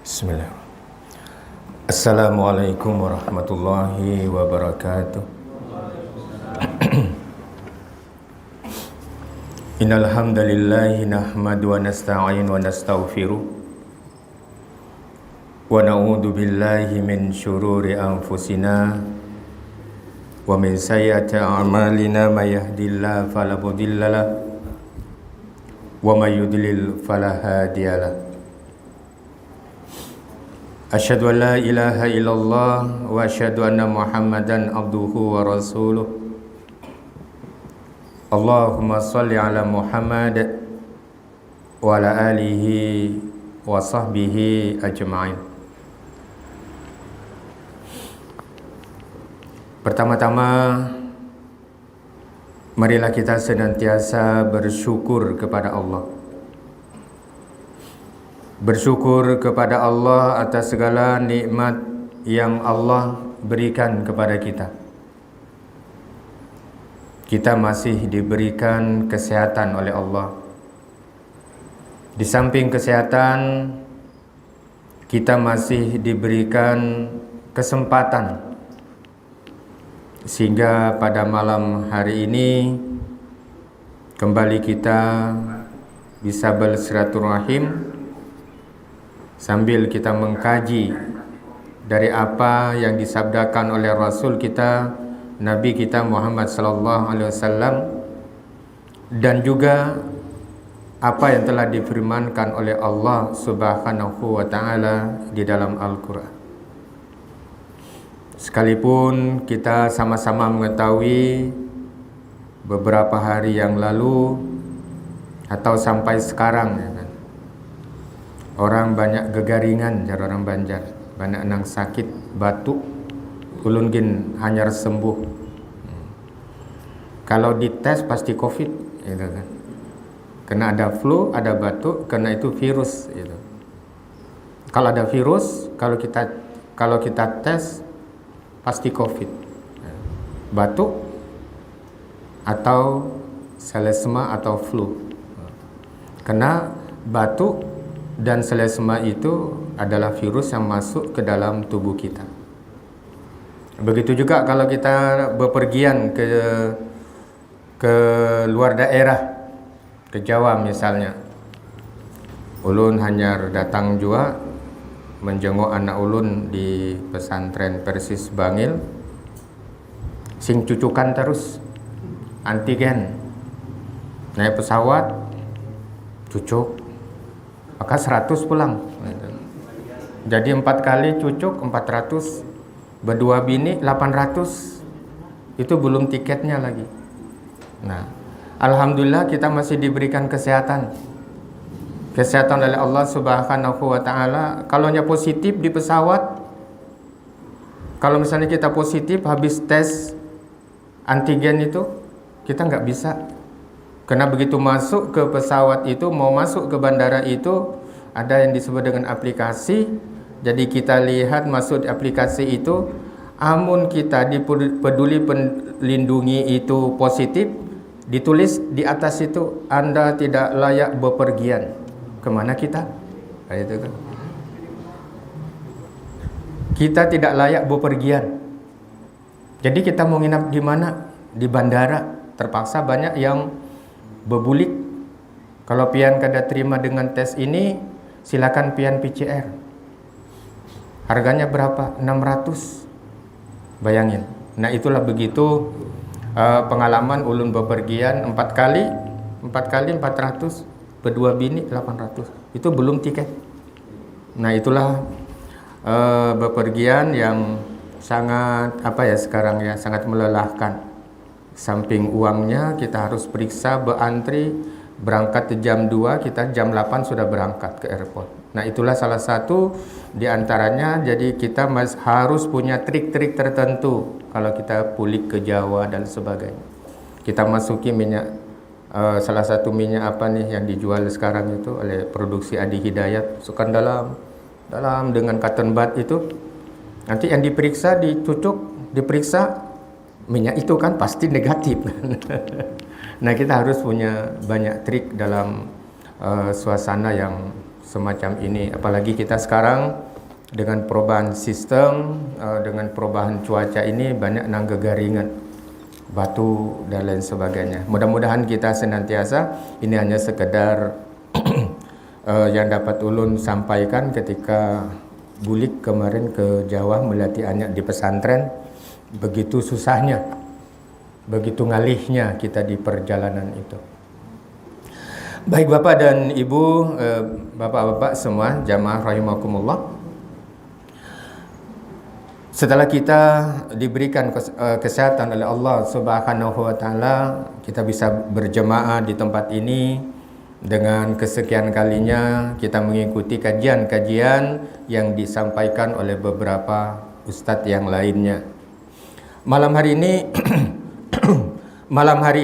Bismillah. Assalamualaikum warahmatullahi wabarakatuh. Innal hamdalillahi nahmadu wa nasta'in wa nastaghfiruh wa na'udzu billahi min syururi anfusina wa min sayyiati a'malina may yahdihillahu fala mudhillalah wa may yudlil fala hadiyalah. Asyhadu an la ilaha illallah wa asyhadu anna Muhammadan abduhu wa rasuluh. Allahumma shalli ala Muhammad wa ala alihi wa sahbihi ajma'in. Pertama-tama, marilah kita senantiasa bersyukur kepada Allah. Bersyukur kepada Allah atas segala nikmat yang Allah berikan kepada kita. Kita masih diberikan kesehatan oleh Allah. Di samping kesehatan, kita masih diberikan kesempatan sehingga pada malam hari ini kembali kita bisa bersilaturahim sambil kita mengkaji dari apa yang disabdakan oleh Rasul kita, Nabi kita Muhammad sallallahu alaihi wasallam, dan juga apa yang telah difirmankan oleh Allah Subhanahu wa taala di dalam Al-Qur'an. Sekalipun kita sama-sama mengetahui beberapa hari yang lalu atau sampai sekarang, orang banyak gegaringan, jar orang Banjar, banyak nang sakit, batuk, ulun gin hanyar sembuh. Kalau dites pasti COVID, gitu kan. Kena ada flu, ada batuk, kena itu virus, gitu. Kalau ada virus, kalau kita tes pasti COVID, batuk atau selesma atau flu. Kena batuk dan selesma itu adalah virus yang masuk ke dalam tubuh kita. Begitu juga kalau kita bepergian ke luar daerah, ke Jawa misalnya. Ulun hanya datang jua menjenguk anak ulun di pesantren Persis Bangil. Sing cucukan terus antigen. Naik pesawat cucuk, maka 100 pulang. Jadi 4 kali cucuk 400, berdua bini 800. Itu belum tiketnya lagi. Nah, alhamdulillah kita masih diberikan kesehatan. Kesehatan oleh Allah Subhanahu wa taala. Kalaunya positif di pesawat, kalau misalnya kita positif habis tes antigen itu, kita nggak bisa. Karena begitu masuk ke pesawat itu, mau masuk ke bandara itu, ada yang disebut dengan aplikasi. Jadi kita lihat masuk di aplikasi itu, amun kita di Peduli Lindungi itu positif, ditulis di atas itu, Anda tidak layak bepergian. Kemana kita? Itu kan. Kita tidak layak bepergian. Jadi kita mau nginap di mana? Di bandara. Terpaksa banyak yang bebulik. Kalau pian kada terima dengan tes ini, silakan pian PCR. Harganya berapa? 600. Bayangin. Nah, itulah begitu pengalaman ulun bepergian 4 kali 400, berdua bini 800. Itu belum tiket. Nah, itulah bepergian yang sangat sekarang ya, sangat melelahkan. Samping uangnya kita harus periksa, berantri, berangkat jam 2, kita jam 8 sudah berangkat ke airport. Nah, itulah salah satu di antaranya. Jadi kita harus punya trik-trik tertentu kalau kita pulik ke Jawa dan sebagainya. Kita masuki minyak, salah satu minyak apa nih yang dijual sekarang itu oleh produksi Adi Hidayat, masukkan dalam dengan cotton bud itu. Nanti yang diperiksa, dicucuk, diperiksa, minyak itu kan pasti negatif. Nah, kita harus punya banyak trik dalam suasana yang semacam ini. Apalagi kita sekarang dengan perubahan sistem, dengan perubahan cuaca ini banyak nang gegaringan, batu dan lain sebagainya. Mudah-mudahan kita senantiasa, ini hanya sekedar yang dapat ulun sampaikan ketika bulik kemarin ke Jawa melatih anak di pesantren. Begitu susahnya, begitu ngalihnya kita di perjalanan itu. Baik Bapak dan Ibu, Bapak-bapak semua, jamaah rahimakumullah. Setelah kita diberikan kesehatan oleh Allah Subhanahu wa taala, kita bisa berjemaah di tempat ini. Dengan kesekian kalinya kita mengikuti kajian-kajian yang disampaikan oleh beberapa ustadz yang lainnya. Malam hari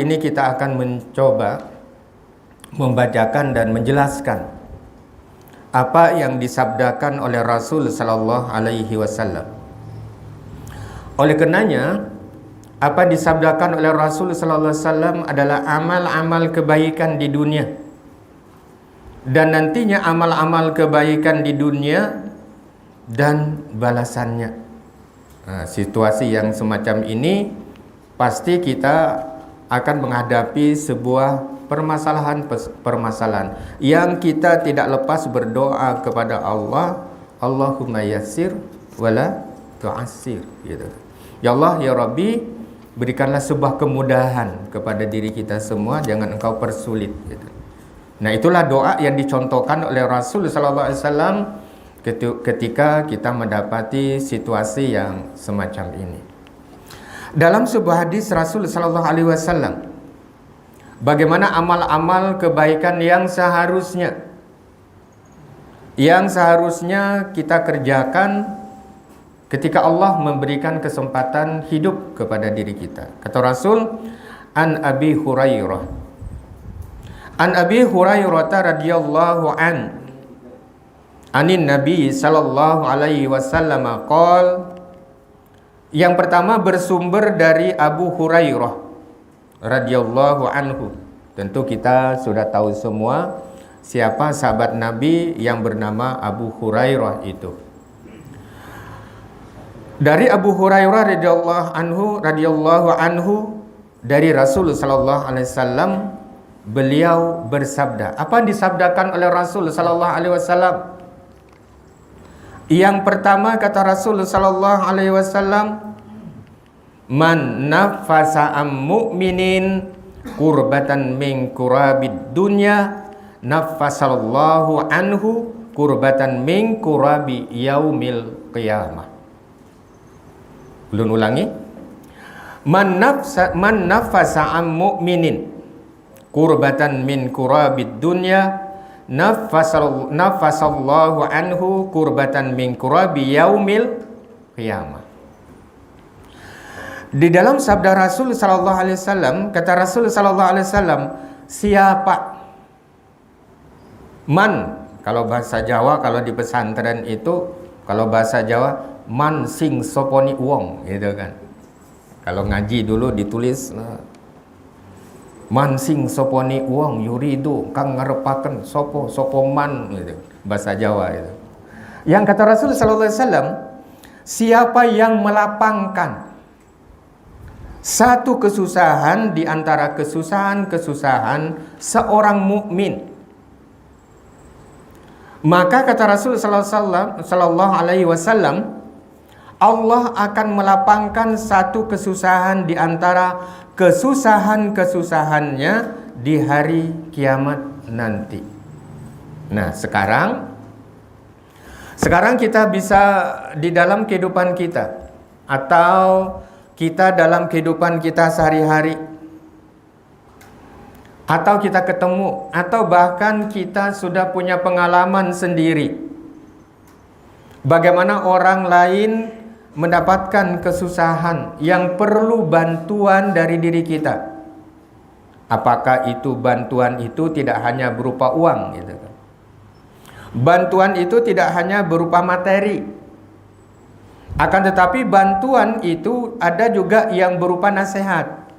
ini kita akan mencoba membacakan dan menjelaskan apa yang disabdakan oleh Rasul sallallahu alaihi wasallam. Oleh karenanya, apa disabdakan oleh Rasul sallallahu alaihi wasallam adalah amal-amal kebaikan di dunia. Dan nantinya amal-amal kebaikan di dunia dan balasannya. Nah, situasi yang semacam ini pasti kita akan menghadapi sebuah permasalahan yang kita tidak lepas berdoa kepada Allah, Allahumma yassir wala tu'assir, gitu. Ya Allah, ya Rabbi, berikanlah sebuah kemudahan kepada diri kita semua, jangan Engkau persulit, gitu. Nah, itulah doa yang dicontohkan oleh Rasul sallallahu alaihi wasallam ketika kita mendapati situasi yang semacam ini. Dalam sebuah hadis Rasul sallallahu alaihi wasallam, bagaimana amal-amal kebaikan yang seharusnya kita kerjakan ketika Allah memberikan kesempatan hidup kepada diri kita. Kata Rasul, An Abi Hurairah radhiyallahu anin Nabi sallallahu alaihi wasallam qol. Yang pertama bersumber dari Abu Hurairah radhiyallahu anhu. Tentu kita sudah tahu semua siapa sahabat Nabi yang bernama Abu Hurairah itu. Dari Abu Hurairah radhiyallahu anhu dari Rasul sallallahu alaihi wasallam, beliau bersabda. Apa yang disabdakan oleh Rasul sallallahu alaihi wasallam? Yang pertama kata Rasul sallallahu alaihi wasallam, man nafasa am mu'minin kurbatan min kurabid dunya nafasallahu anhu kurbatan min kurabi yaumil qiyamah. Belum ulangi. Man nafasa am mu'minin kurbatan min kurabid dunya nafasallahu anhu kurbatan min kurabi yaumil qiyamah. Di dalam sabda Rasul sallallahu alaihi wasallam, kata Rasul sallallahu alaihi wasallam, siapa man, kalau bahasa Jawa, kalau di pesantren itu, kalau bahasa Jawa, man sing soponi wong, gitu kan. Kalau ngaji dulu ditulis man sing soponi wong yuridu kang ngarepaken sopo man, gitu. Bahasa Jawa itu. Yang kata Rasul sallallahu alaihi wasallam, siapa yang melapangkan satu kesusahan di antara kesusahan-kesusahan seorang mukmin, maka kata Rasul sallallahu alaihi wasallam, Allah akan melapangkan satu kesusahan di antara kesusahan-kesusahannya di hari kiamat nanti. Nah, sekarang kita bisa di dalam kehidupan kita, atau kita dalam kehidupan kita sehari-hari, atau kita ketemu, atau bahkan kita sudah punya pengalaman sendiri bagaimana orang lain mendapatkan kesusahan yang perlu bantuan dari diri kita. Apakah itu bantuan itu tidak hanya berupa uang, gitu kan? Bantuan itu tidak hanya berupa materi, akan tetapi bantuan itu ada juga yang berupa nasihat.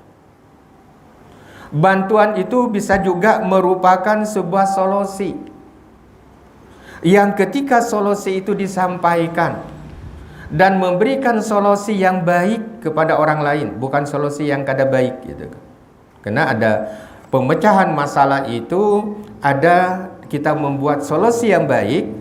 Bantuan itu bisa juga merupakan sebuah yang ketika solusi itu disampaikan dan memberikan solusi yang baik kepada orang lain, bukan solusi yang kada baik gitu. Karena ada pemecahan masalah itu, ada kita membuat solusi yang baik,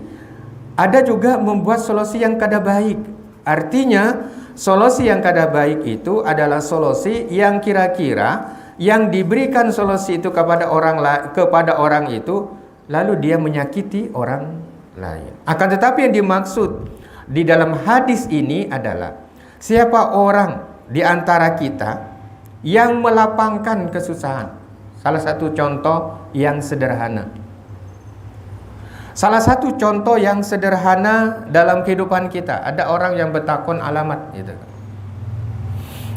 ada juga membuat solusi yang kada baik. Artinya solusi yang kada baik itu adalah solusi yang kira-kira yang diberikan solusi itu kepada orang itu, lalu dia menyakiti orang lain. Akan tetapi yang dimaksud di dalam hadis ini adalah siapa orang di antara kita yang melapangkan kesusahan. Salah satu contoh yang sederhana. Salah satu contoh yang sederhana dalam kehidupan kita, ada orang yang bertakon alamat gitu.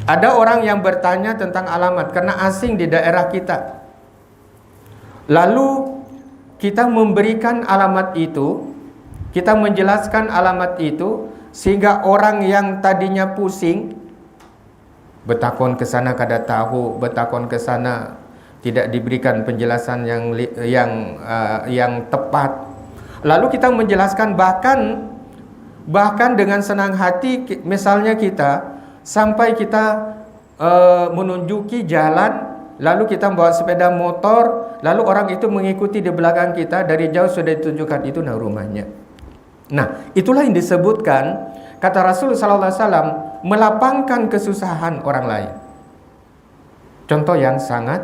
Ada orang yang bertanya tentang alamat karena asing di daerah kita. Lalu kita memberikan alamat itu, kita menjelaskan alamat itu, sehingga orang yang tadinya pusing, bertakon ke sana kada tahu, bertakon ke sana tidak diberikan penjelasan yang tepat. Lalu kita menjelaskan bahkan dengan senang hati, misalnya kita sampai kita menunjuki jalan, lalu kita bawa sepeda motor, lalu orang itu mengikuti di belakang kita, dari jauh sudah ditunjukkan itu rumahnya. Nah, itulah yang disebutkan kata Rasul sallallahu alaihi wasallam melapangkan kesusahan orang lain. Contoh yang sangat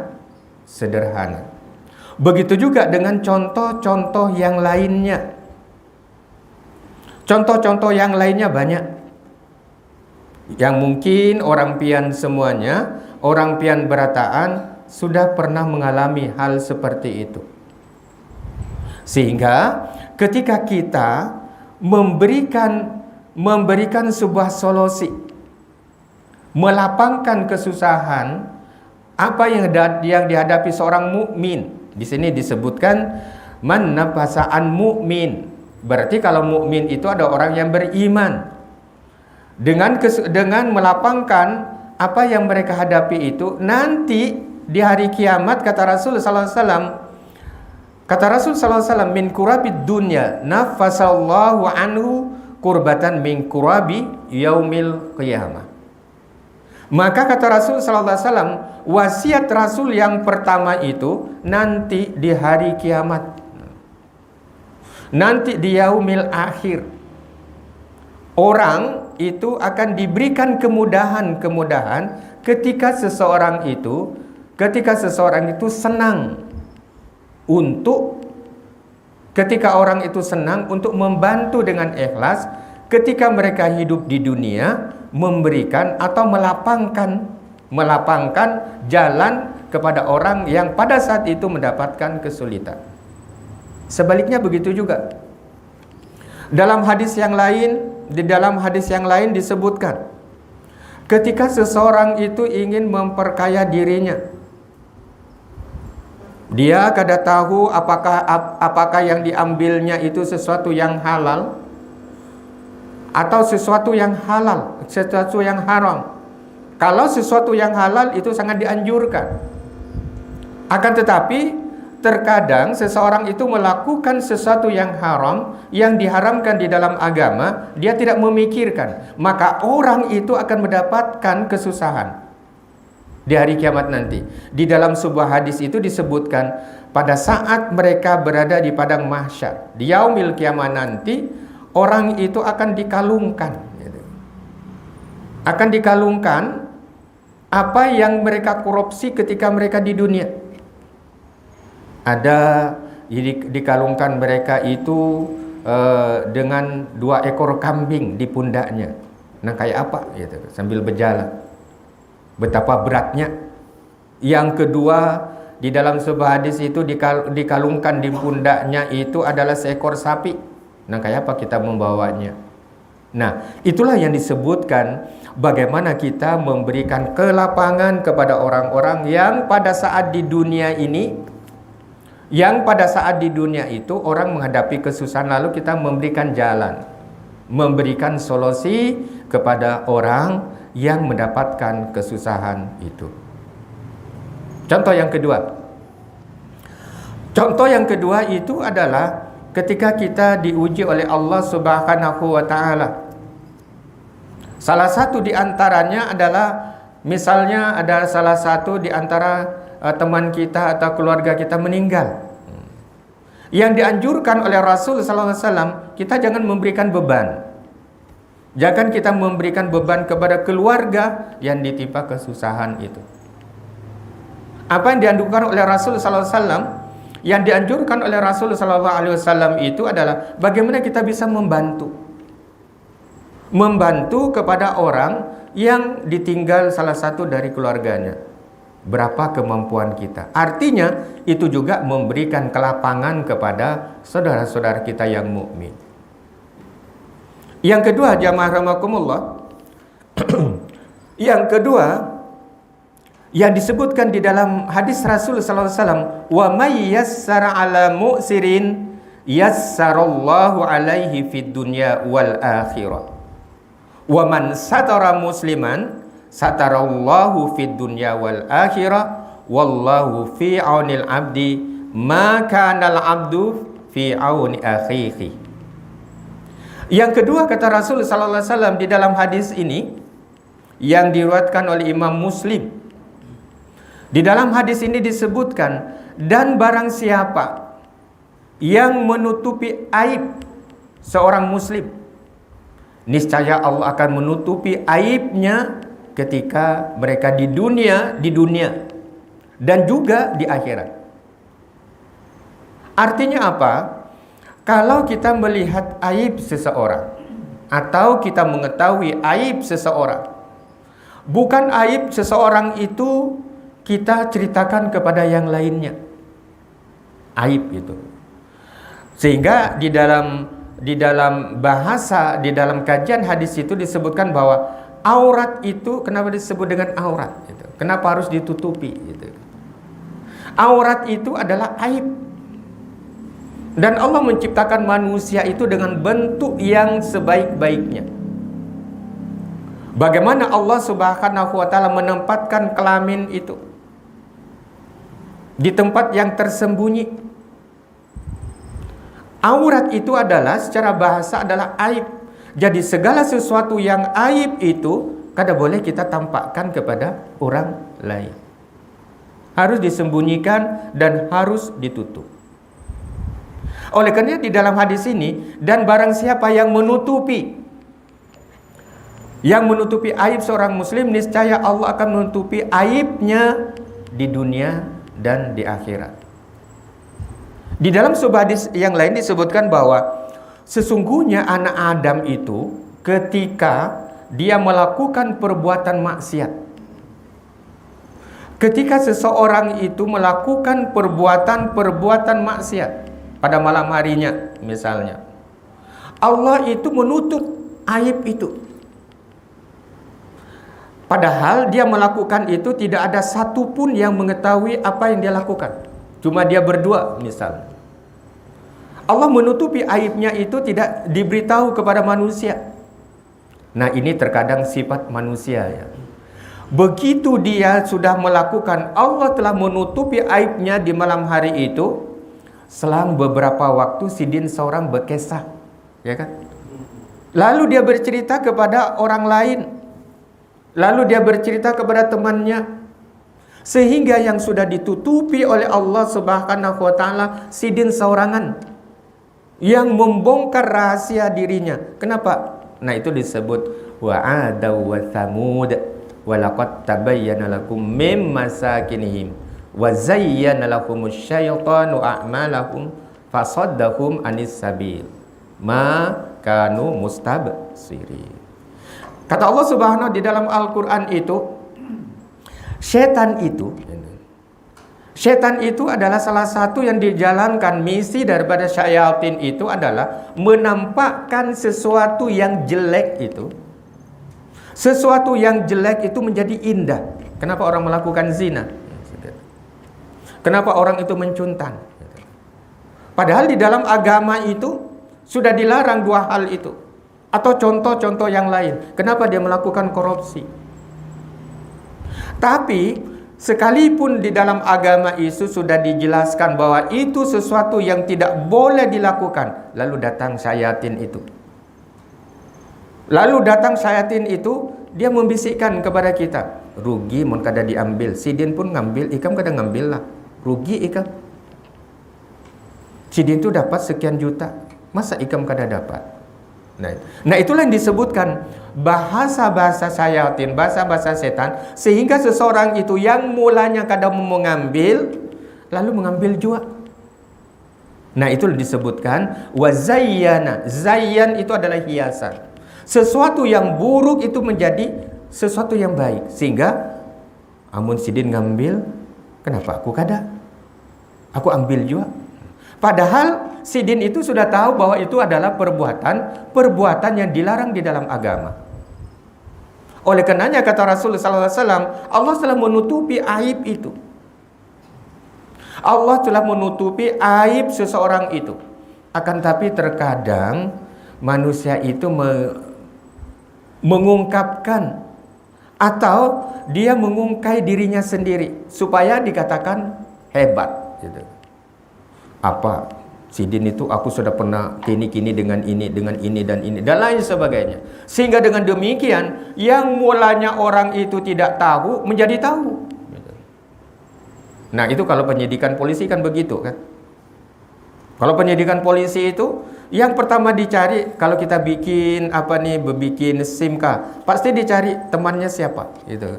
sederhana. Begitu juga dengan contoh-contoh yang lainnya. Contoh-contoh yang lainnya banyak. Yang mungkin orang pian semuanya, orang pian berataan sudah pernah mengalami hal seperti itu. Sehingga ketika kita memberikan sebuah solusi, melapangkan kesusahan apa yang dihadapi seorang mukmin. Di sini disebutkan man nafasa'an mukmin. Berarti kalau mukmin itu ada orang yang beriman. Dengan melapangkan apa yang mereka hadapi itu, nanti di hari kiamat kata Rasul sallallahu alaihi wasallam, min kurabid dunya nafasallahu anhu kurbatan min kurabi yaumil qiyamah. Maka kata Rasul sallallahu alaihi wasallam, wasiat Rasul yang pertama itu nanti di hari kiamat, nanti di yaumil akhir, orang itu akan diberikan kemudahan ketika seseorang itu senang ketika orang itu senang untuk membantu dengan ikhlas ketika mereka hidup di dunia, memberikan atau melapangkan jalan kepada orang yang pada saat itu mendapatkan kesulitan. Sebaliknya begitu juga. Di dalam hadis yang lain disebutkan, ketika seseorang itu ingin memperkaya dirinya, dia kada tahu apakah yang diambilnya itu sesuatu yang halal atau sesuatu yang haram. Kalau sesuatu yang halal itu sangat dianjurkan. Akan tetapi terkadang seseorang itu melakukan sesuatu yang haram, yang diharamkan di dalam agama, dia tidak memikirkan, maka orang itu akan mendapatkan kesusahan di hari kiamat nanti. Di dalam sebuah hadis itu disebutkan, pada saat mereka berada di padang mahsyar, di yaumil kiamat nanti, orang itu akan dikalungkan. Akan dikalungkan apa yang mereka korupsi ketika mereka di dunia. Ada dikalungkan mereka itu dengan 2 ekor kambing di pundaknya. Nah, kayak apa gitu, sambil berjalan. Betapa beratnya. Yang kedua, di dalam sebuah hadis itu dikalungkan di pundaknya itu adalah seekor sapi. Nah, kayak apa kita membawanya? Nah, itulah yang disebutkan bagaimana kita memberikan kelapangan kepada orang-orang yang pada saat di dunia ini, itu orang menghadapi kesusahan, lalu kita memberikan jalan, memberikan solusi kepada orang yang mendapatkan kesusahan itu. Contoh yang kedua itu adalah ketika kita diuji oleh Allah Subhanahu wa taala. Salah satu di antaranya adalah misalnya ada salah satu di antara teman kita atau keluarga kita meninggal. Yang dianjurkan oleh Rasul sallallahu alaihi wasallam, kita jangan memberikan beban. Jangan kita memberikan beban kepada keluarga yang ditimpa kesusahan itu. Apa yang dianjurkan oleh Rasul sallallahu alaihi wasallam? Yang dianjurkan oleh Rasul sallallahu alaihi wasallam itu adalah bagaimana kita bisa membantu kepada orang yang ditinggal salah satu dari keluarganya. Berapa kemampuan kita. Artinya itu juga memberikan kelapangan kepada saudara-saudara kita yang mukmin. Yang kedua, jamaah rahimakumullah, yang kedua yang disebutkan di dalam hadis Rasul sallallahu alaihi wasallam, wa may yassara ala mu'sirin yassarallahu alaihi fid dunya wal akhirah. Wa man satara musliman satarallahu fid dunya wal akhirah wallahu fi aunil abdi ma kana al abdu fi auni akhihi. Yang kedua kata Rasul sallallahu alaihi wasallam di dalam hadis ini yang diriwayatkan oleh Imam Muslim. Di dalam hadis ini disebutkan, dan barang siapa yang menutupi aib seorang muslim, niscaya Allah akan menutupi aibnya ketika mereka di dunia dan juga di akhirat. Artinya apa? Kalau kita melihat aib seseorang atau kita mengetahui aib seseorang, bukan aib seseorang itu kita ceritakan kepada yang lainnya. Aib itu. Sehingga di dalam bahasa, di dalam kajian hadis itu disebutkan bahwa aurat itu kenapa disebut dengan aurat? Gitu. Kenapa harus ditutupi? Gitu. Aurat itu adalah aib. Dan Allah menciptakan manusia itu dengan bentuk yang sebaik-baiknya. Bagaimana Allah Subhanahu wa taala menempatkan kelamin itu di tempat yang tersembunyi. Aurat itu adalah secara bahasa adalah aib. Jadi segala sesuatu yang aib itu kada boleh kita tampakkan kepada orang lain. Harus disembunyikan dan harus ditutup. Oleh karena di dalam hadis ini, dan barang siapa yang menutupi aib seorang muslim, niscaya Allah akan menutupi aibnya di dunia dan di akhirat. Di dalam sebuah hadis yang lain disebutkan bahwa sesungguhnya anak Adam itu ketika dia melakukan perbuatan maksiat, ketika seseorang itu melakukan perbuatan maksiat pada malam harinya misalnya, Allah itu menutup aib itu. Padahal dia melakukan itu tidak ada satupun yang mengetahui apa yang dia lakukan. Cuma dia berdua misalnya. Allah menutupi aibnya itu tidak diberitahu kepada manusia. Nah, ini terkadang sifat manusia ya. Begitu dia sudah melakukan, Allah telah menutupi aibnya di malam hari itu. Selang beberapa waktu sidin seorang berkisah, ya kan? Lalu dia bercerita kepada orang lain. Lalu dia bercerita kepada temannya. Sehingga yang sudah ditutupi oleh Allah Subhanahu wa taala sidin seorangan yang membongkar rahasia dirinya. Kenapa? Nah, itu disebut wa adaw wa thamud wa laqad tabayyana lakum mim masakinihim wa zayyana lakumus syaitanu a'malahum fasaddahum anis sabil ma kanu mustabsirin. Kata Allah Subhanahu di dalam Al-Qur'an itu, setan itu adalah salah satu yang dijalankan. Misi daripada syaitan itu adalah menampakkan sesuatu yang jelek itu. Sesuatu yang jelek itu menjadi indah. Kenapa orang melakukan zina? Kenapa orang itu mencuntan? Padahal di dalam agama itu sudah dilarang dua hal itu. Atau contoh-contoh yang lain. Kenapa dia melakukan korupsi? Tapi Sekalipun di dalam agama itu sudah dijelaskan bahwa itu sesuatu yang tidak boleh dilakukan, lalu datang syaitan itu. Dia membisikkan kepada kita, rugi mun kada diambil. Sidin pun ngambil, ikam kada ngambil lah. Rugi ikam. Sidin itu dapat sekian juta, masa ikam kada dapat? Nah itulah yang disebutkan bahasa-bahasa syaitan, bahasa-bahasa setan, sehingga seseorang itu yang mulanya kadang mengambil, lalu mengambil jua. Nah itu disebutkan wazayyana. Zayyan itu adalah hiasan. Sesuatu yang buruk itu menjadi sesuatu yang baik, sehingga amun sidin ngambil, kenapa aku kada? Aku ambil jua. Padahal sidin itu sudah tahu bahwa itu adalah perbuatan yang dilarang di dalam agama. Oleh karenanya kata Rasulullah SAW, Allah telah menutupi aib itu. Allah telah menutupi aib seseorang itu. Akan tapi terkadang manusia itu mengungkapkan atau dia mengungkai dirinya sendiri supaya dikatakan hebat gitu. Apa sidin itu aku sudah pernah kini dengan ini dan lain sebagainya, sehingga dengan demikian yang mulanya orang itu tidak tahu menjadi tahu. Nah itu kalau penyidikan polisi kan begitu kan. Kalau penyidikan polisi itu yang pertama dicari, kalau kita bikin bikin SIM card, pasti dicari temannya siapa gitu.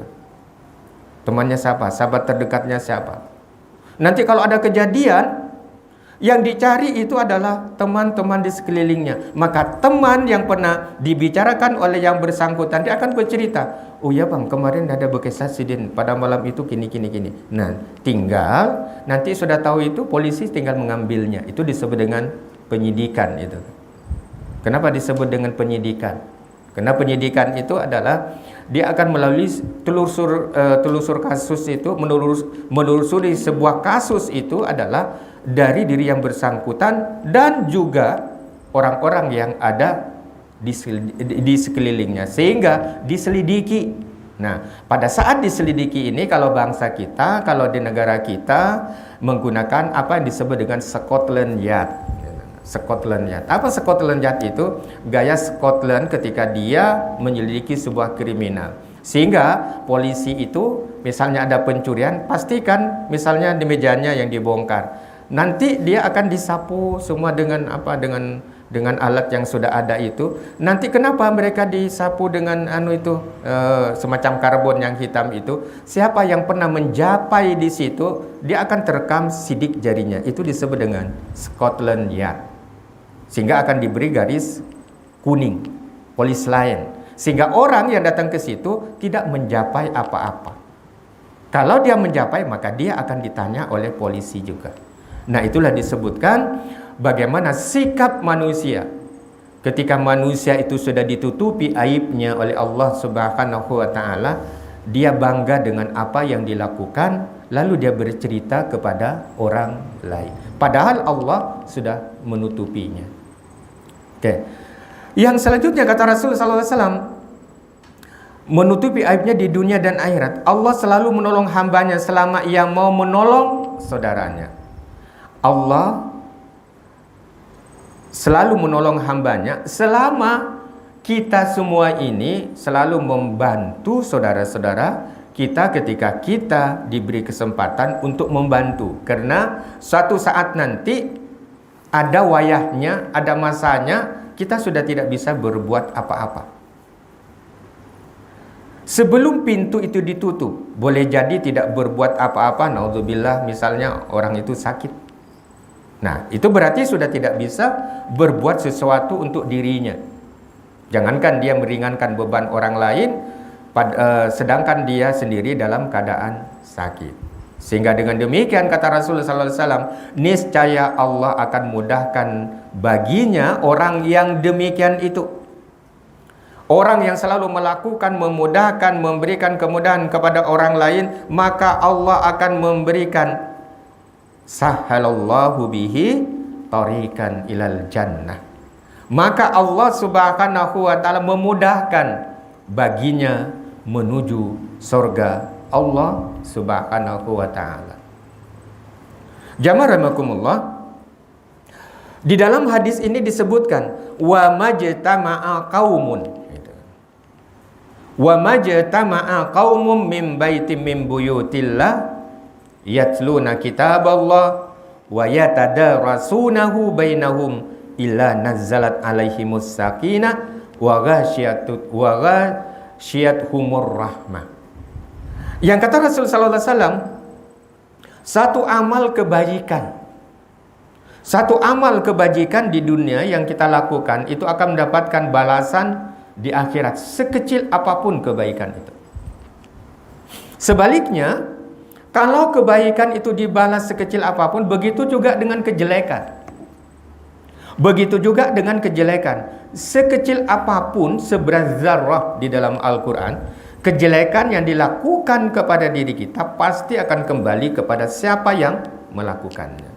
Temannya siapa, sahabat terdekatnya siapa. Nanti kalau ada kejadian, yang dicari itu adalah teman-teman di sekelilingnya. Maka teman yang pernah dibicarakan oleh yang bersangkutan, dia akan bercerita, oh ya bang, kemarin ada bekisah sidin pada malam itu gini. Nah tinggal nanti sudah tahu itu, polisi tinggal mengambilnya. Itu disebut dengan penyidikan itu. Kenapa disebut dengan penyidikan? Karena penyidikan itu adalah dia akan melalui telusur kasus itu, menelusuri sebuah kasus itu adalah dari diri yang bersangkutan dan juga orang-orang yang ada di sekelilingnya, sehingga diselidiki. Nah, pada saat diselidiki ini, kalau bangsa kita, kalau di negara kita menggunakan apa yang disebut dengan Scotland Yard. Scotland Yard. Apa Scotland Yard itu? Gaya Scotland ketika dia menyelidiki sebuah kriminal. Sehingga polisi itu misalnya ada pencurian, pastikan misalnya di mejanya yang dibongkar. Nanti dia akan disapu semua dengan dengan alat yang sudah ada itu. Nanti kenapa mereka disapu dengan semacam karbon yang hitam itu? Siapa yang pernah menjapai di situ, dia akan terekam sidik jarinya. Itu disebut dengan Scotland Yard. Sehingga akan diberi garis kuning, police line, sehingga orang yang datang ke situ tidak menjapai apa-apa. Kalau dia menjapai, maka dia akan ditanya oleh polisi juga. Nah itulah disebutkan bagaimana sikap manusia ketika manusia itu sudah ditutupi aibnya oleh Allah Subhanahu wa Ta'ala. Dia bangga dengan apa yang dilakukan, lalu dia bercerita kepada orang lain, padahal Allah sudah menutupinya. Oke. Yang selanjutnya kata Rasulullah SAW, menutupi aibnya di dunia dan akhirat. Allah selalu menolong hambanya selama ia mau menolong saudaranya. Allah selalu menolong hambanya selama kita semua ini selalu membantu saudara-saudara kita ketika kita diberi kesempatan untuk membantu. Karena suatu saat nanti ada wayahnya, ada masanya kita sudah tidak bisa berbuat apa-apa. Sebelum pintu itu ditutup, boleh jadi tidak berbuat apa-apa, naudzubillah, misalnya orang itu sakit. Nah, itu berarti sudah tidak bisa berbuat sesuatu untuk dirinya. Jangankan dia meringankan beban orang lain, sedangkan dia sendiri dalam keadaan sakit. Sehingga dengan demikian kata Rasulullah SAW, niscaya Allah akan mudahkan baginya orang yang demikian itu. Orang yang selalu melakukan, memudahkan, memberikan kemudahan kepada orang lain, maka Allah akan memberikan sahalallahu bihi tariqan ilal jannah. Maka Allah Subhanahu wa Ta'ala memudahkan baginya menuju surga Allah Subhanahu wa taala. Jamaah rahimakumullah, di dalam hadis ini disebutkan wa majtama'a qaumun, wa majtama'a qaumum min baitim min buyutillah yatluna kitaballah wa yatadarasunahu bainahum illa nazzalat alaihimus sakinah wa ghashiyatuhumur rahmah. Yang kata Rasul sallallahu alaihi wasallam, satu amal kebajikan di dunia yang kita lakukan itu akan mendapatkan balasan di akhirat sekecil apapun kebaikan itu. Sebaliknya, kalau kebaikan itu dibalas sekecil apapun, begitu juga dengan kejelekan. Begitu juga dengan kejelekan. Sekecil apapun, seberat zarrah di dalam Al-Quran, kejelekan yang dilakukan kepada diri kita pasti akan kembali kepada siapa yang melakukannya.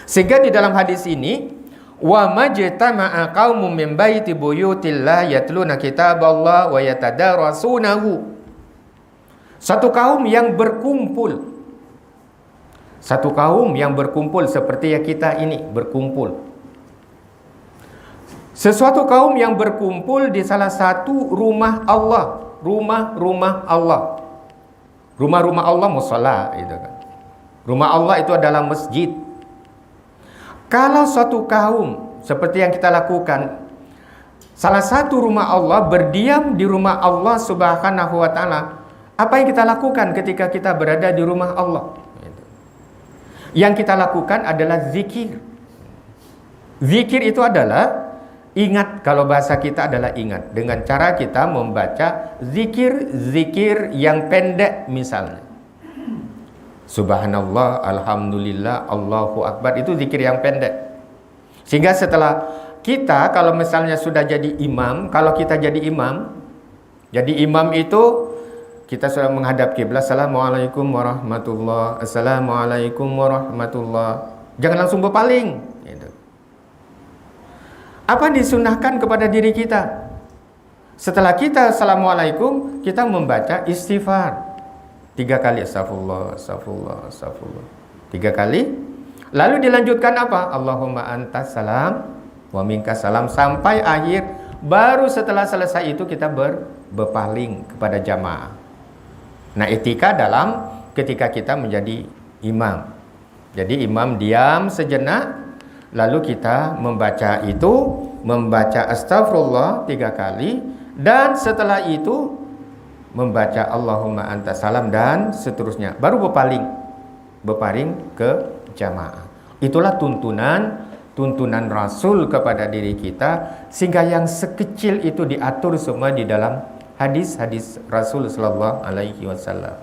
Sehingga di dalam hadis ini, wa majtama'a qaumun min baiti buyutillah yatluna kitaballah wa yatadarasunahu. Satu kaum yang berkumpul. Satu kaum yang berkumpul seperti yang kita ini berkumpul. Sesuatu kaum yang berkumpul di salah satu rumah Allah, rumah-rumah Allah. Rumah-rumah Allah mushola itu kan. Rumah Allah itu adalah masjid. Kalau suatu kaum seperti yang kita lakukan, salah satu rumah Allah, berdiam di rumah Allah Subhanahu wa taala, apa yang kita lakukan ketika kita berada di rumah Allah? Yang kita lakukan adalah zikir. Zikir itu adalah ingat, kalau bahasa kita adalah ingat, dengan cara kita membaca zikir-zikir yang pendek misalnya. Subhanallah, Alhamdulillah, Allahu Akbar, itu zikir yang pendek. Sehingga setelah kita, kalau misalnya sudah jadi imam, kalau kita jadi imam itu kita sudah menghadap kiblat, Assalamualaikum warahmatullah, Assalamualaikum warahmatullah. Jangan langsung berpaling. Apa disunahkan kepada diri kita? Setelah kita Assalamualaikum, kita membaca istighfar 3 kali, astagfirullah, astagfirullah, astagfirullah, 3 kali. Lalu dilanjutkan apa? Allahumma antas salam wa minkas salam, sampai akhir. Baru setelah selesai itu kita berpaling kepada jamaah. Nah, etika dalam ketika kita menjadi imam. Jadi imam diam sejenak, lalu kita membaca astagfirullah 3 kali, dan setelah itu membaca Allahumma antas salam dan seterusnya, baru berpaling ke jamaah. Itulah tuntunan Rasul kepada diri kita, sehingga yang sekecil itu diatur semua di dalam hadis-hadis Rasul sallallahu alaihi wasallam.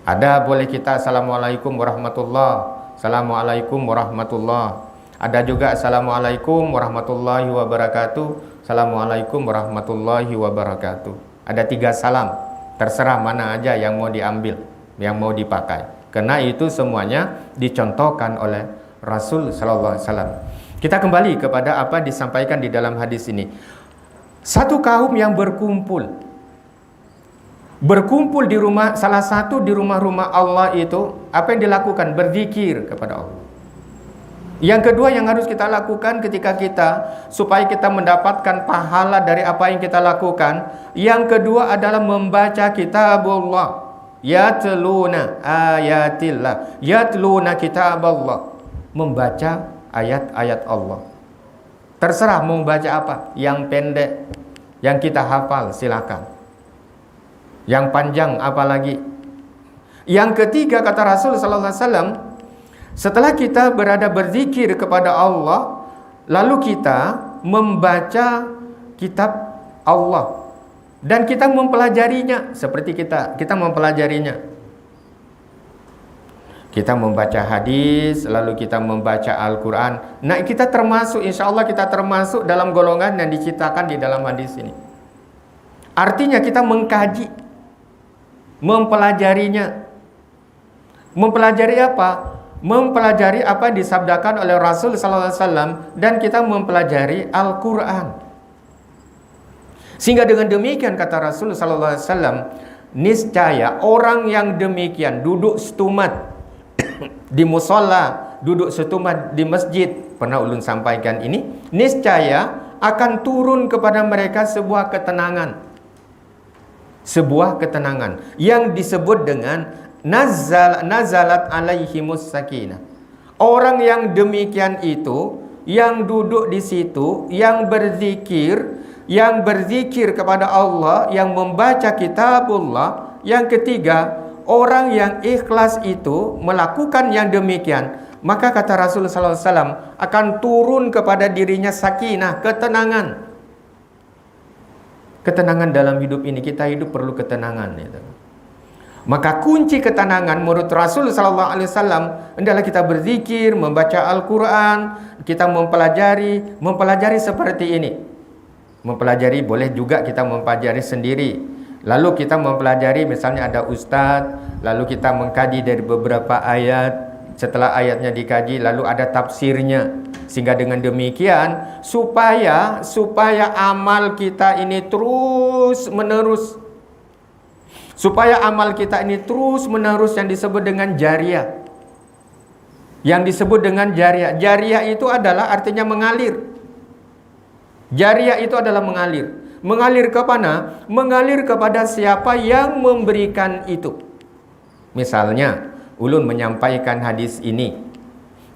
Ada boleh kita Assalamualaikum warahmatullah, Assalamualaikum warahmatullah. Ada juga Assalamualaikum warahmatullahi wabarakatuh, Assalamualaikum warahmatullahi wabarakatuh. Ada 3 salam, terserah mana aja yang mau diambil, yang mau dipakai, karena itu semuanya dicontohkan oleh Rasul sallallahu alaihi wasallam. Kita kembali kepada apa disampaikan di dalam hadis ini. Satu kaum yang berkumpul di rumah, salah satu di rumah-rumah Allah itu, apa yang dilakukan? Berzikir kepada Allah. Yang kedua yang harus kita lakukan ketika kita, supaya kita mendapatkan pahala dari apa yang kita lakukan, yang kedua adalah membaca kitabullah. Yatluna ayatillah, yatluna kitaballah, membaca ayat-ayat Allah. Terserah mau baca apa, yang pendek, yang kita hafal silakan, yang panjang apalagi. Yang ketiga kata Rasul sallallahu alaihi wasallam, setelah kita berada berzikir kepada Allah, lalu kita membaca kitab Allah dan kita mempelajarinya, seperti kita mempelajarinya. Kita membaca hadis, lalu kita membaca Al-Quran. Nah, kita termasuk, insya Allah kita termasuk dalam golongan yang diciptakan di dalam hadis ini. Artinya kita mengkaji, mempelajarinya. Mempelajari apa? Mempelajari apa yang disabdakan oleh Rasul sallallahu alaihi wasallam, dan kita mempelajari Al-Quran. Sehingga dengan demikian kata Rasul sallallahu alaihi wasallam, niscaya orang yang demikian duduk setumat di musola, duduk setumat di masjid, pernah ulun sampaikan ini, niscaya akan turun kepada mereka sebuah ketenangan. Sebuah ketenangan yang disebut dengan nazalat alaihimus sakinah. Orang yang demikian itu, yang duduk di situ, yang berzikir kepada Allah, yang membaca kitabullah. Yang ketiga, orang yang ikhlas itu melakukan yang demikian, maka kata Rasulullah SAW akan turun kepada dirinya sakinah, ketenangan. Ketenangan dalam hidup ini, kita hidup perlu ketenangan. Maka kunci ketenangan menurut Rasulullah SAW adalah kita berzikir, membaca Al-Quran, kita mempelajari seperti ini. Mempelajari boleh juga kita mempelajari sendiri. Lalu kita mempelajari, misalnya ada ustadz, lalu kita mengkaji dari beberapa ayat. Setelah ayatnya dikaji, lalu ada tafsirnya. Sehingga dengan demikian supaya amal kita ini terus menerus, supaya amal kita ini terus menerus yang disebut dengan jariyah. Yang disebut dengan jariyah. Jariyah itu adalah artinya mengalir. Jariyah itu adalah mengalir. Mengalir ke mana? Mengalir kepada siapa yang memberikan itu. Misalnya, ulun menyampaikan hadis ini.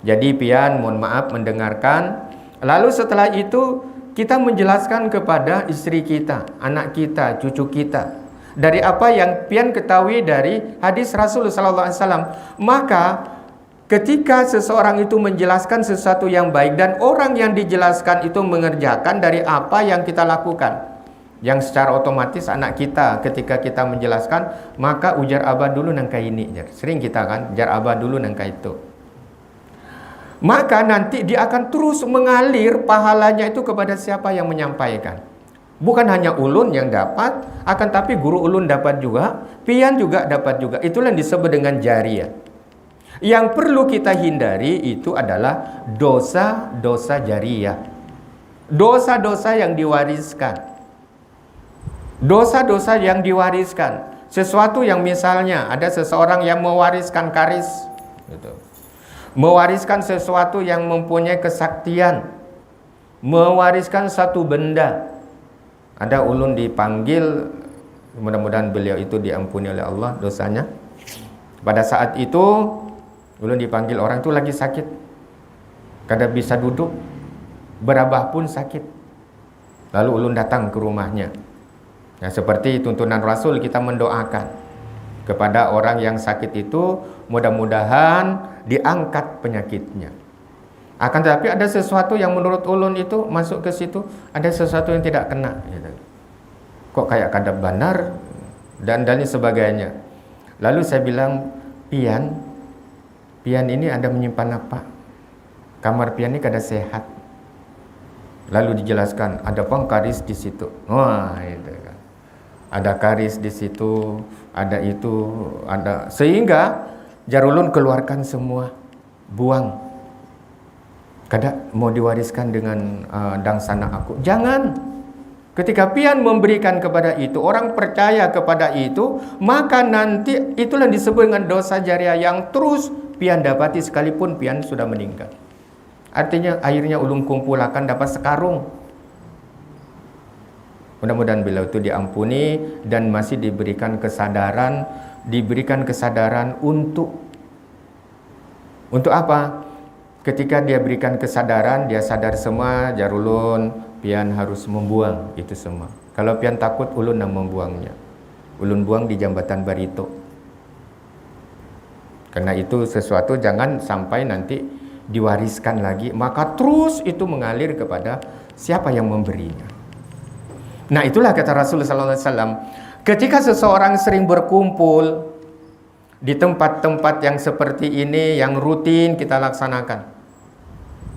Jadi pian mohon maaf mendengarkan. Lalu setelah itu kita menjelaskan kepada istri kita, anak kita, cucu kita. Dari apa yang pian ketahui dari hadis Rasulullah SAW. Maka ketika seseorang itu menjelaskan sesuatu yang baik dan orang yang dijelaskan itu mengerjakan dari apa yang kita lakukan, yang secara otomatis anak kita ketika kita menjelaskan, maka ujar abah dulu nangka ini. Sering kita kan, ujar abah dulu nangka itu. Maka nanti dia akan terus mengalir pahalanya itu kepada siapa yang menyampaikan. Bukan hanya ulun yang dapat, akan tapi guru ulun dapat juga, pian juga dapat juga. Itulah yang disebut dengan jariyah. Yang perlu kita hindari itu adalah dosa-dosa jariyah. Dosa-dosa yang diwariskan. Dosa-dosa yang diwariskan. Sesuatu yang misalnya ada seseorang yang mewariskan karis gitu. Mewariskan sesuatu yang mempunyai kesaktian, mewariskan satu benda. Ada ulun dipanggil, mudah-mudahan beliau itu diampuni oleh Allah dosanya. Pada saat itu ulun dipanggil, orang itu lagi sakit, kada bisa duduk, berabah pun sakit. Lalu ulun datang ke rumahnya. Nah, seperti tuntunan Rasul, kita mendoakan kepada orang yang sakit itu, mudah-mudahan diangkat penyakitnya. Akan tetapi ada sesuatu yang menurut ulun itu masuk ke situ, ada sesuatu yang tidak kena gitu. Kok kayak kada benar dan sebagainya. Lalu saya bilang, pian ini ada menyimpan apa? Kamar pian ini kada sehat. Lalu dijelaskan, ada pengkaris di situ. Wah, itu kan. Ada karis di situ, ada itu, ada, sehingga jarulun keluarkan semua, buang. Kada mau diwariskan dengan dangsana aku. Jangan. Ketika pian memberikan kepada itu, orang percaya kepada itu, maka nanti itulah disebut dengan dosa jariah yang terus pian dapati sekalipun pian sudah meninggal. Artinya akhirnya ulun kumpulakan dapat sekarung. Mudah-mudahan beliau itu diampuni dan masih diberikan kesadaran untuk apa? Ketika dia berikan kesadaran, dia sadar semua, jarulun pian harus membuang itu semua. Kalau pian takut, ulun yang membuangnya. Ulun buang di jambatan Barito. Karena itu sesuatu jangan sampai nanti diwariskan lagi, maka terus itu mengalir kepada siapa yang memberinya. Nah, itulah kata Rasulullah SAW. Ketika seseorang sering berkumpul di tempat-tempat yang seperti ini, yang rutin kita laksanakan,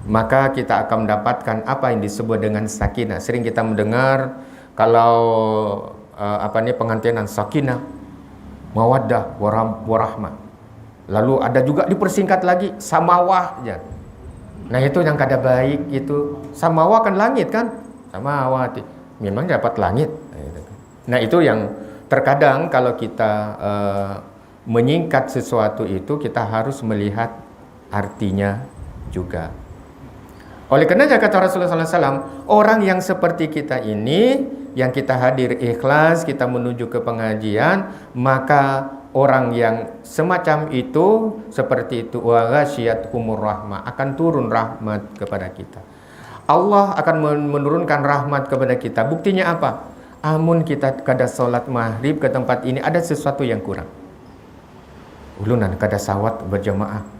maka kita akan mendapatkan apa yang disebut dengan sakinah. Sering kita mendengar kalau pengantinan sakinah, mawaddah, warahmah. Lalu ada juga dipersingkat lagi samawah. Nah, itu yang kada baik itu. Samawah kan langit kan? Samawati. Memang dapat langit. Nah, itu yang terkadang kalau kita menyingkat sesuatu itu, kita harus melihat artinya juga. Oleh karena kata Rasulullah SAW, orang yang seperti kita ini, yang kita hadir ikhlas, kita menuju ke pengajian, maka orang yang semacam itu, seperti itu, wa ghasyiyatuhumur rahmah, akan turun rahmat kepada kita. Allah akan menurunkan rahmat kepada kita. Buktinya apa? Amun kita kada solat maghrib ke tempat ini, ada sesuatu yang kurang. Ulunan kada sawat berjamaah.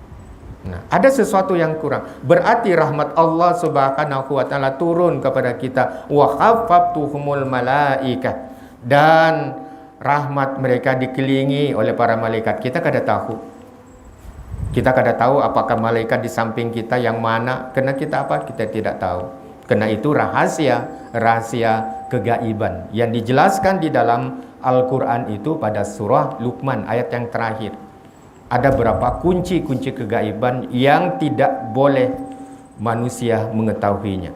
Nah, ada sesuatu yang kurang. Berarti rahmat Allah Subhanahu wa taala turun kepada kita. Wa khaffatuhumul malaikah. Dan rahmat mereka dikelilingi oleh para malaikat. Kita kada tahu. Kita kada tahu apakah malaikat di samping kita yang mana. Karena kita apa? Kita tidak tahu. Karena itu rahasia kegaiban yang dijelaskan di dalam Al-Quran itu pada surah Luqman ayat yang terakhir. Ada berapa kunci-kunci kegaiban yang tidak boleh manusia mengetahuinya.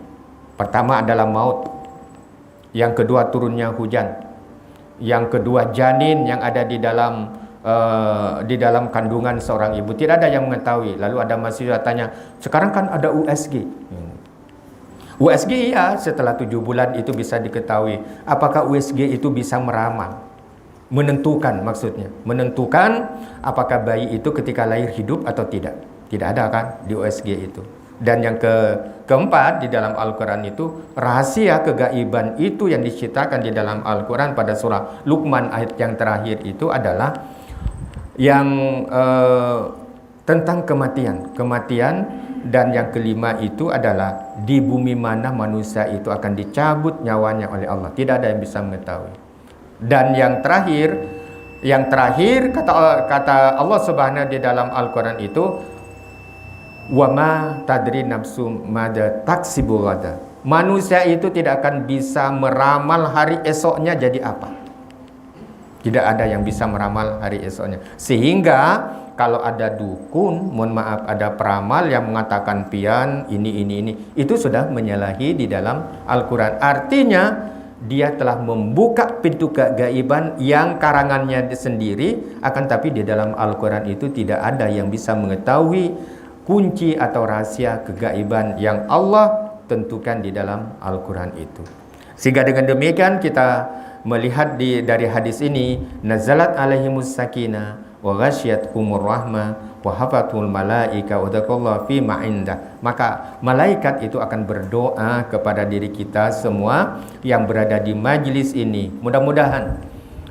Pertama adalah maut. Yang kedua turunnya hujan. Yang kedua janin yang ada di dalam kandungan seorang ibu. Tidak ada yang mengetahui. Lalu ada mahasiswa tanya, sekarang kan ada USG. USG ya, setelah 7 bulan itu bisa diketahui. Apakah USG itu bisa meramal? Menentukan maksudnya, menentukan apakah bayi itu ketika lahir hidup atau tidak. Tidak ada kan di USG itu. Dan yang keempat di dalam Al-Quran itu, rahasia kegaiban itu yang diceritakan di dalam Al-Quran pada surah Luqman ayat yang terakhir itu adalah yang tentang kematian. Dan yang kelima itu adalah di bumi mana manusia itu akan dicabut nyawanya oleh Allah. Tidak ada yang bisa mengetahui. Dan yang terakhir kata Allah Subhanahu di dalam Al-Quran itu, wa ma tadri nafsum mada taksibu ghadan. Manusia itu tidak akan bisa meramal hari esoknya jadi apa. Tidak ada yang bisa meramal hari esoknya. Sehingga kalau ada dukun, mohon maaf, ada peramal yang mengatakan pian ini, itu sudah menyalahi di dalam Al-Quran. Artinya dia telah membuka pintu kegaiban yang karangannya sendiri, akan tapi di dalam Al-Quran itu tidak ada yang bisa mengetahui kunci atau rahasia kegaiban yang Allah tentukan di dalam Al-Quran itu. Sehingga dengan demikian kita melihat dari hadis ini, nazalat alaihimus sakinah wa ghasyiyatuhumur rahmah wa hafatul malaika wa dzakarullaha fi ma indah. Maka malaikat itu akan berdoa kepada diri kita semua yang berada di majlis ini. Mudah-mudahan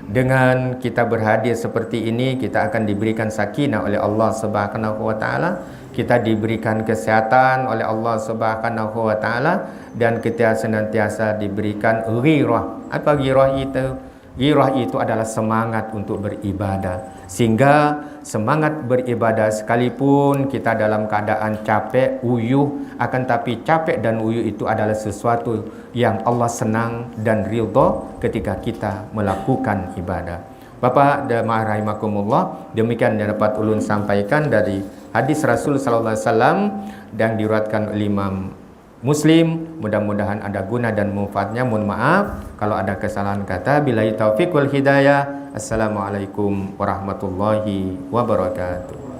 dengan kita berhadir seperti ini, kita akan diberikan sakinah oleh Allah Subhanahu wa taala, kita diberikan kesehatan oleh Allah Subhanahu wa taala, dan kita senantiasa diberikan ghirah. Apa ghirah itu? Ghirah itu adalah semangat untuk beribadah. Sehingga semangat beribadah sekalipun kita dalam keadaan capek, uyuh, akan tapi capek dan uyuh itu adalah sesuatu yang Allah senang dan ridha ketika kita melakukan ibadah. Bapak dan Ma'ah rahimakumullah, demikian yang dapat ulun sampaikan dari hadis Rasul sallallahu alaihi wasallam yang diriwayatkan oleh Imam Muslim. Mudah-mudahan ada guna dan manfaatnya. Mohon maaf kalau ada kesalahan kata. Billahi taufiq wal hidayah. Assalamualaikum warahmatullahi wabarakatuh.